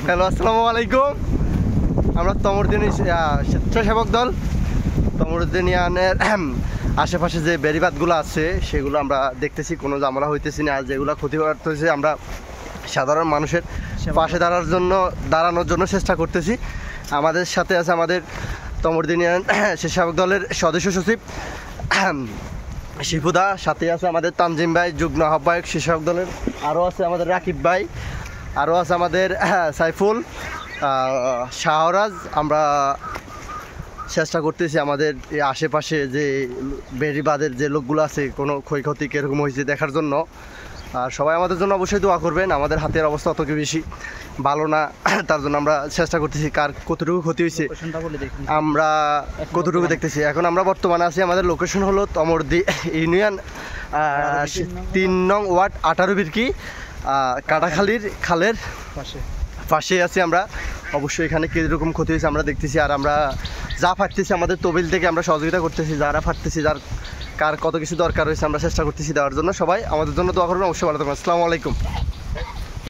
Hello, আসসালামু আলাইকুম। আমরা তমরদিনী স্বেচ্ছাসেবক দল তমরদিনিয়ানের আশেপাশে যে বেড়িবাঁধগুলো আছে সেগুলো আমরা দেখতেছি, কোনো ঝামেলা হইতেছি না। আর যেগুলো ক্ষতিগ্রস্ত হয়েছে আমরা সাধারণ মানুষের পাশে দাঁড়ানোর জন্য চেষ্টা করতেছি। আমাদের সাথে আছে আমাদের তমরদিনিয়ান স্বেচ্ছাসেবক দলের সদস্য সচিব শিফুদা, সাথে আছে আমাদের তানজিম ভাই যুগ্ম আহ্বায়ক স্বেচ্ছাসেবক দলের, আরও আছে আমাদের রাকিব ভাই, আরও আছে আমাদের সাইফুল, শাহরাজ। আমরা চেষ্টা করতেছি আমাদের এই আশেপাশে যে বেড়িবাঁধের যে লোকগুলো আছে কোনো ক্ষয়ক্ষতি কীরকম হয়েছে দেখার জন্য। আর সবাই আমাদের জন্য অবশ্যই দোয়া করবেন। আমাদের হাতের অবস্থা অত বেশি ভালো না, তার জন্য আমরা চেষ্টা করতেছি কার কতটুকু ক্ষতি হয়েছে আমরা কতটুকু দেখতেছি। এখন আমরা বর্তমানে আছি, আমাদের লোকেশন হলো তমরদি ইউনিয়ন 3 নং ওয়ার্ড 18 বিরকি কাটাখালীর খালের পাশে আছি আমরা। অবশ্যই এখানে কীরকম ক্ষতি হয়েছে আমরা দেখতেছি। আর আমরা যা ফাটতেছি আমাদের তবিল থেকে আমরা সহযোগিতা করতেছি, যারা ফাটতেছি, যার কার কত কিছু দরকার হয়েছে আমরা চেষ্টা করতেছি দেওয়ার জন্য। সবাই আমাদের জন্য দোয়া করবেন, অবশ্যই ভালো থাকবেন। আসসালামু আলাইকুম।